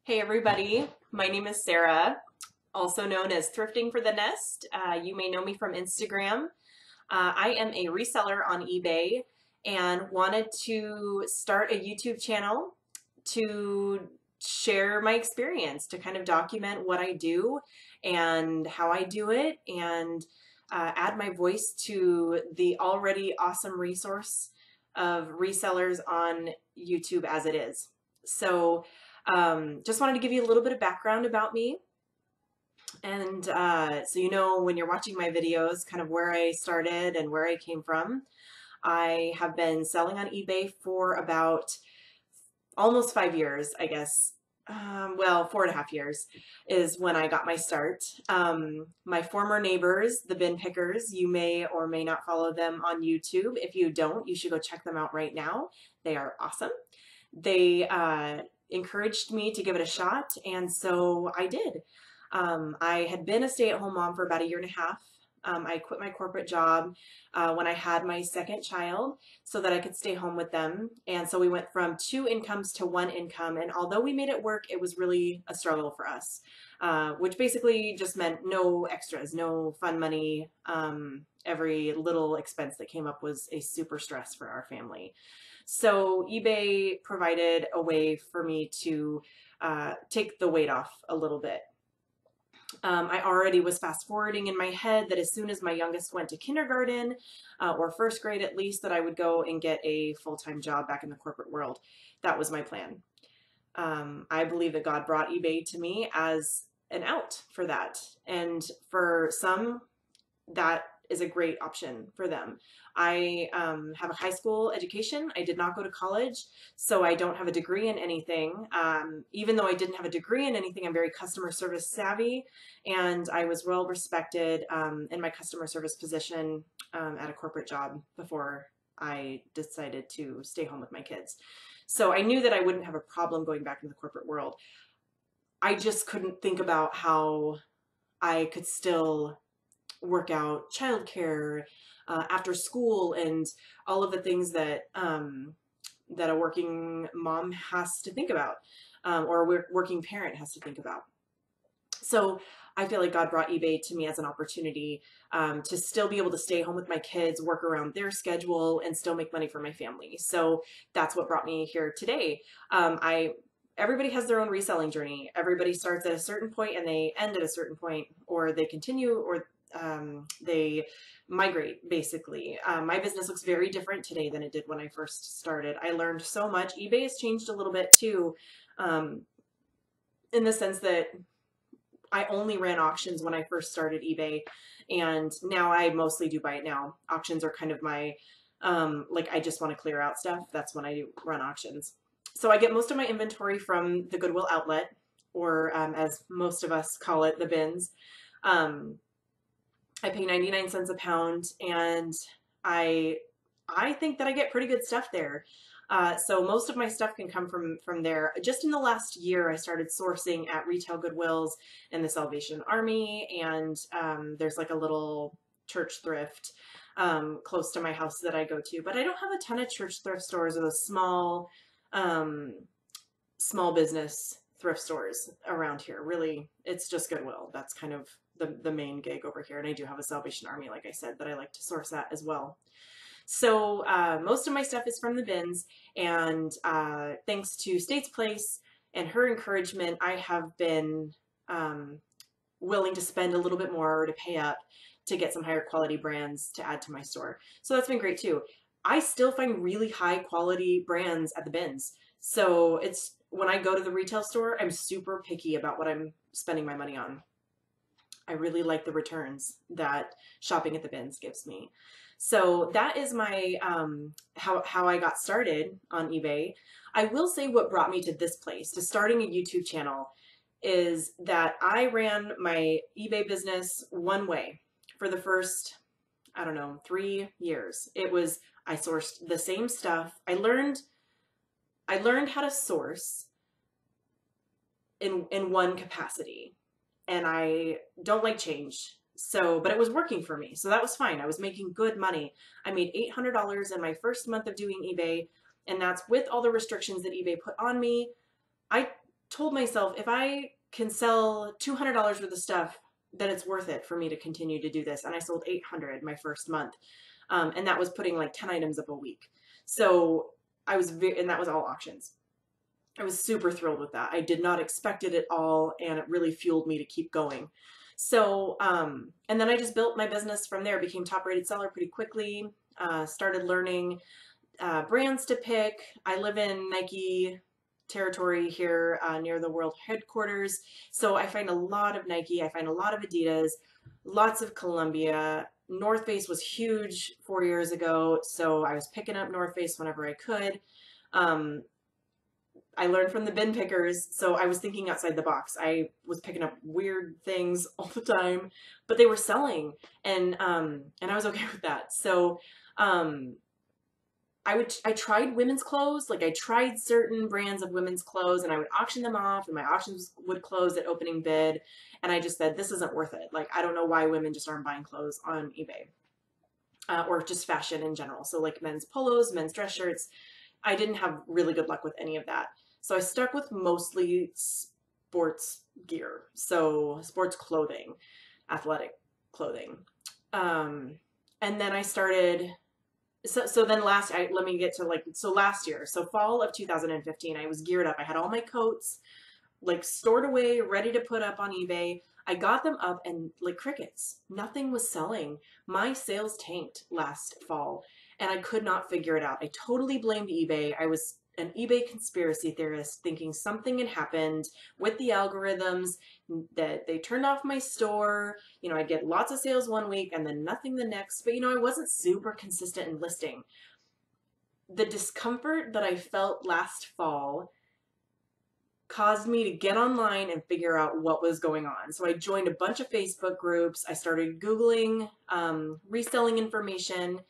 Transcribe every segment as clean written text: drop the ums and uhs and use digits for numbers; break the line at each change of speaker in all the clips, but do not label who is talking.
Hey everybody, my name is Sarah, also known as Thrifting for the Nest. You may know me from Instagram. I am a reseller on eBay and wanted to start a YouTube channel to share my experience, to kind of document what I do and how I do it, and add my voice to the already awesome resource of resellers on YouTube as it is. So just wanted to give you a little bit of background about me. And so you know when you're watching my videos, kind of where I started and where I came from. I have been selling on eBay for about almost 5 years, I guess. Well, 4.5 years is when I got my start. My former neighbors, the bin pickers, you may or may not follow them on YouTube. If you don't, you should go check them out right now. They are awesome. They encouraged me to give it a shot, and so I did. I had been a stay-at-home mom for about a year and a half. I quit my corporate job when I had my second child so that I could stay home with them. And so we went from 2 incomes to 1 income. And although we made it work, it was really a struggle for us, which basically just meant no extras, no fun money. Every little expense that came up was a super stress for our family. So eBay provided a way for me to take the weight off a little bit. I already was fast forwarding in my head that as soon as my youngest went to kindergarten or first grade at least, that I would go and get a full-time job back in the corporate world. That was my plan. I believe that God brought eBay to me as an out for that. And for some, that is a great option for them. I have a high school education. I did not go to college, so I don't have a degree in anything. Even though I didn't have a degree in anything, I'm very customer service savvy, and I was well respected in my customer service position at a corporate job before I decided to stay home with my kids. So I knew that I wouldn't have a problem going back into the corporate world. I just couldn't think about how I could still work out childcare, after school, and all of the things that that a working mom has to think about, or a working parent has to think about. So I feel like God brought eBay to me as an opportunity to still be able to stay home with my kids, work around their schedule, and still make money for my family. So that's what brought me here today. Everybody has their own reselling journey. Everybody starts at a certain point and they end at a certain point, or they continue, or they migrate, basically. My business looks very different today than it did when I first started. I learned so much. eBay has changed a little bit too, in the sense that I only ran auctions when I first started eBay, and now I mostly do buy it now. Auctions are kind of my, like, I just want to clear out stuff. That's when I run auctions. So I get most of my inventory from the Goodwill outlet, or as most of us call it, the bins. I pay 99 cents a pound, and I think that I get pretty good stuff there. So most of my stuff can come from there. Just in the last year, I started sourcing at retail Goodwills and the Salvation Army, and there's like a little church thrift close to my house that I go to. But I don't have a ton of church thrift stores or those small business thrift stores around here. Really, it's just Goodwill. That's kind of the main gig over here. And I do have a Salvation Army, like I said, that I like to source at as well. So most of my stuff is from the bins, and thanks to State's Place and her encouragement, I have been willing to spend a little bit more, or to pay up to get some higher quality brands to add to my store. So that's been great too. I still find really high quality brands at the bins. So it's, when I go to the retail store, I'm super picky about what I'm spending my money on. I really like the returns that shopping at the bins gives me. So that is my how I got started on eBay. I will say what brought me to this place, to starting a YouTube channel, is that I ran my eBay business one way for the first, I don't know, 3 years. It was, I sourced the same stuff. I learned how to source in one capacity, and I don't like change. So, but it was working for me. So that was fine. I was making good money. I made $800 in my first month of doing eBay, and that's with all the restrictions that eBay put on me. I told myself, if I can sell $200 worth of stuff, then it's worth it for me to continue to do this. And I sold 800 my first month. And that was putting like 10 items up a week. So and that was all auctions. I was super thrilled with that. I did not expect it at all, and it really fueled me to keep going. So, and then I just built my business from there, became top rated seller pretty quickly, started learning brands to pick. I live in Nike territory here near the world headquarters. So I find a lot of Nike, I find a lot of Adidas, lots of Columbia. North Face was huge 4 years ago, so I was picking up North Face whenever I could. I learned from the bin pickers, so I was thinking outside the box. I was picking up weird things all the time, but they were selling, and I was okay with that. So I tried women's clothes, like I tried certain brands of women's clothes, and I would auction them off, and my auctions would close at opening bid, and I just said, this isn't worth it. Like, I don't know why women just aren't buying clothes on eBay, or just fashion in general. So like men's polos, men's dress shirts. I didn't have really good luck with any of that. So I stuck with mostly sports gear. So sports clothing, athletic clothing. And then I started, so then last year, so fall of 2015, I was geared up. I had all my coats like stored away, ready to put up on eBay. I got them up and like crickets, nothing was selling. My sales tanked last fall and I could not figure it out. I totally blamed eBay. I was an eBay conspiracy theorist thinking something had happened with the algorithms, that they turned off my store. You know, I'd get lots of sales one week and then nothing the next, but you know, I wasn't super consistent in listing. The discomfort that I felt last fall caused me to get online and figure out what was going on. So I joined a bunch of Facebook groups. I started Googling reselling information,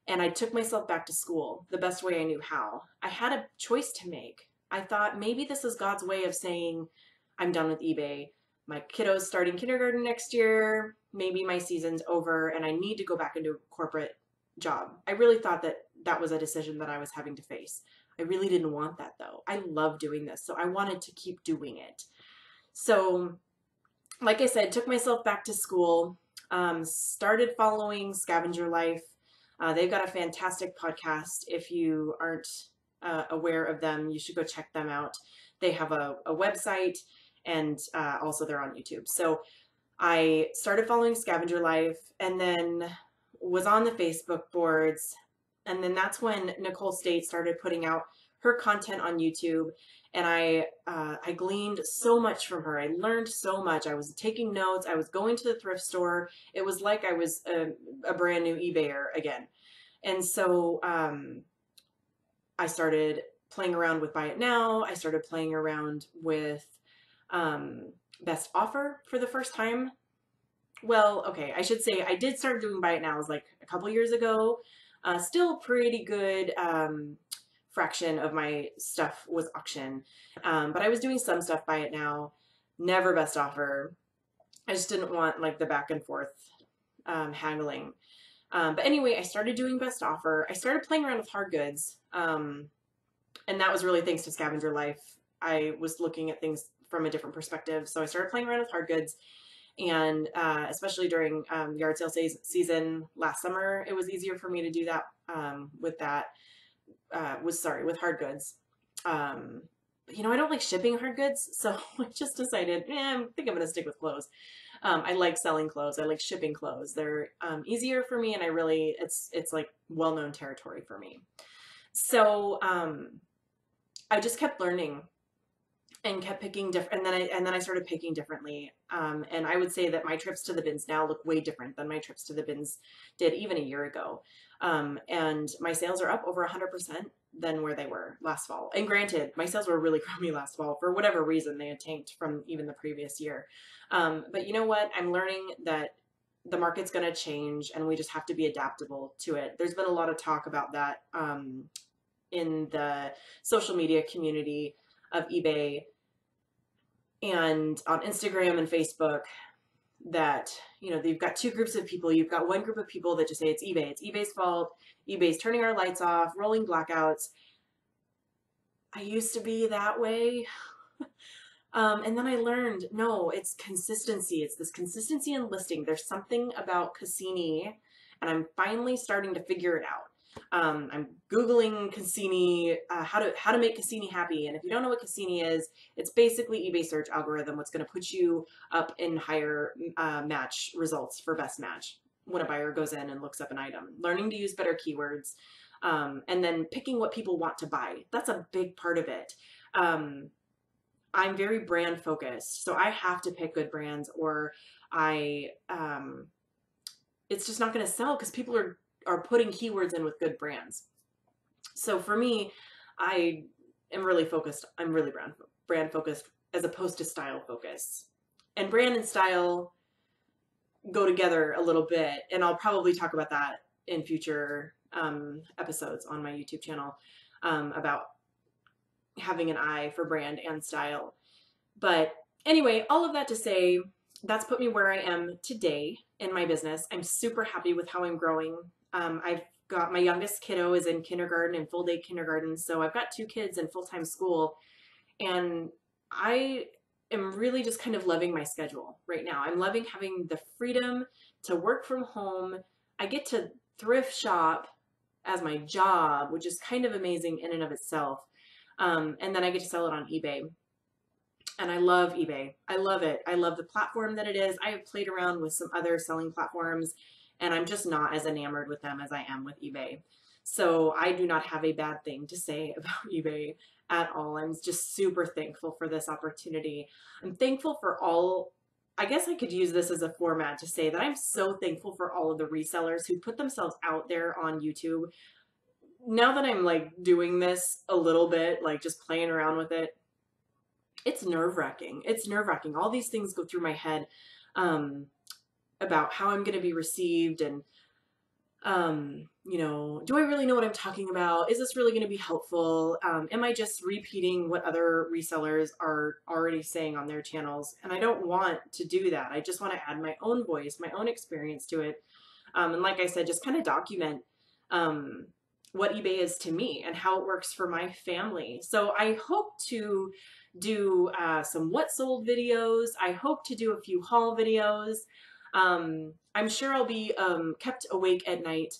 and I took myself back to school the best way I knew how. I had a choice to make. I thought maybe this is God's way of saying, I'm done with eBay. My kiddo's starting kindergarten next year. Maybe my season's over and I need to go back into a corporate job. I really thought that that was a decision that I was having to face. I really didn't want that though. I love doing this, so I wanted to keep doing it. So, like I said, took myself back to school, started following Scavenger Life. They've got a fantastic podcast. If you aren't aware of them, you should go check them out. They have a website, and also they're on YouTube. So I started following Scavenger Life and then was on the Facebook boards. And then that's when Nicole State started putting out her content on YouTube. And I gleaned so much from her. I learned so much. I was taking notes. I was going to the thrift store. It was like I was a brand new eBayer again. And so I started playing around with Buy It Now. I started playing around with Best Offer for the first time. Well, okay, I should say I did start doing Buy It Now like a couple years ago. Still pretty good fraction of my stuff was auction. But I was doing some stuff Buy It Now, never Best Offer. I just didn't want like the back and forth haggling. But anyway, I started doing Best Offer. I started playing around with hard goods. And that was really thanks to Scavenger Life. I was looking at things from a different perspective. So I started playing around with hard goods. And especially during yard sale season last summer, it was easier for me to do that with hard goods. You know, I don't like shipping hard goods, so I just decided, I think I'm going to stick with clothes. I like selling clothes. I like shipping clothes. They're easier for me, and it's like well-known territory for me. So I just kept learning and kept picking different, and then I started picking differently. And I would say that my trips to the bins now look way different than my trips to the bins did even a year ago. And my sales are up over 100% than where they were last fall. And granted, my sales were really crummy last fall for whatever reason. They had tanked from even the previous year. But you know what? I'm learning that the market's going to change, and we just have to be adaptable to it. There's been a lot of talk about that in the social media community of eBay and on Instagram and Facebook, that, you know, you've got two groups of people. You've got one group of people that just say it's eBay's fault, eBay's turning our lights off, rolling blackouts. I used to be that way. And then I learned, no, it's consistency. It's this consistency in listing. There's something about Cassini, and I'm finally starting to figure it out. I'm Googling Cassini, how to make Cassini happy. And if you don't know what Cassini is, it's basically eBay search algorithm, what's going to put you up in higher match results for best match when a buyer goes in and looks up an item. Learning to use better keywords, and then picking what people want to buy. That's a big part of it. I'm very brand focused, so I have to pick good brands, or it's just not going to sell because people are putting keywords in with good brands. So for me, I am really focused. I'm really brand focused as opposed to style focused. And brand and style go together a little bit, and I'll probably talk about that in future episodes on my YouTube channel about having an eye for brand and style. But anyway, all of that to say, that's put me where I am today in my business. I'm super happy with how I'm growing. I've got my youngest kiddo is in kindergarten and full day kindergarten. So I've got 2 kids in full-time school, and I am really just kind of loving my schedule right now. I'm loving having the freedom to work from home. I get to thrift shop as my job, which is kind of amazing in and of itself. And then I get to sell it on eBay. And I love eBay. I love it. I love the platform that it is. I have played around with some other selling platforms, and I'm just not as enamored with them as I am with eBay. So I do not have a bad thing to say about eBay at all. I'm just super thankful for this opportunity. I'm thankful for all, I guess I could use this as a format to say that I'm so thankful for all of the resellers who put themselves out there on YouTube. Now that I'm like doing this a little bit, like just playing around with it, it's nerve-wracking. It's nerve-wracking. All these things go through my head about how I'm going to be received, and you know, do I really know what I'm talking about? Is this really going to be helpful? Am I just repeating what other resellers are already saying on their channels? And I don't want to do that. I just want to add my own voice, my own experience to it. And like I said, just kind of document what eBay is to me and how it works for my family. So I hope to do some what sold videos. I hope to do a few haul videos. I'm sure I'll be kept awake at night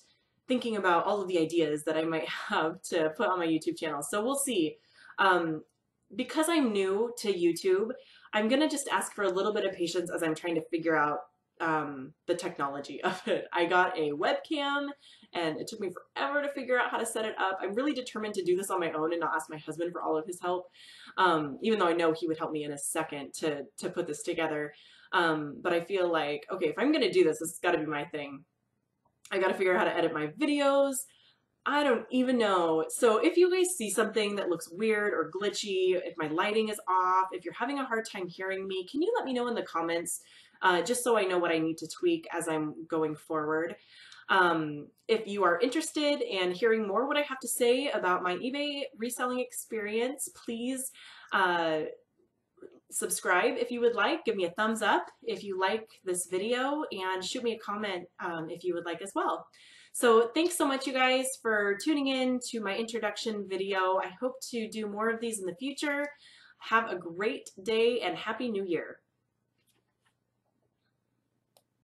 thinking about all of the ideas that I might have to put on my YouTube channel. So we'll see. Because I'm new to YouTube, I'm gonna just ask for a little bit of patience as I'm trying to figure out the technology of it. I got a webcam, and it took me forever to figure out how to set it up. I'm really determined to do this on my own and not ask my husband for all of his help, even though I know he would help me in a second to put this together. But I feel like, okay, if I'm going to do this, this has got to be my thing. I got to figure out how to edit my videos. I don't even know. So if you guys see something that looks weird or glitchy, if my lighting is off, if you're having a hard time hearing me, can you let me know in the comments, just so I know what I need to tweak as I'm going forward. If you are interested in hearing more what I have to say about my eBay reselling experience, please subscribe if you would like. Give me a thumbs up if you like this video, and shoot me a comment if you would like as well. So thanks so much, you guys, for tuning in to my introduction video. I hope to do more of these in the future. Have a great day and Happy New Year.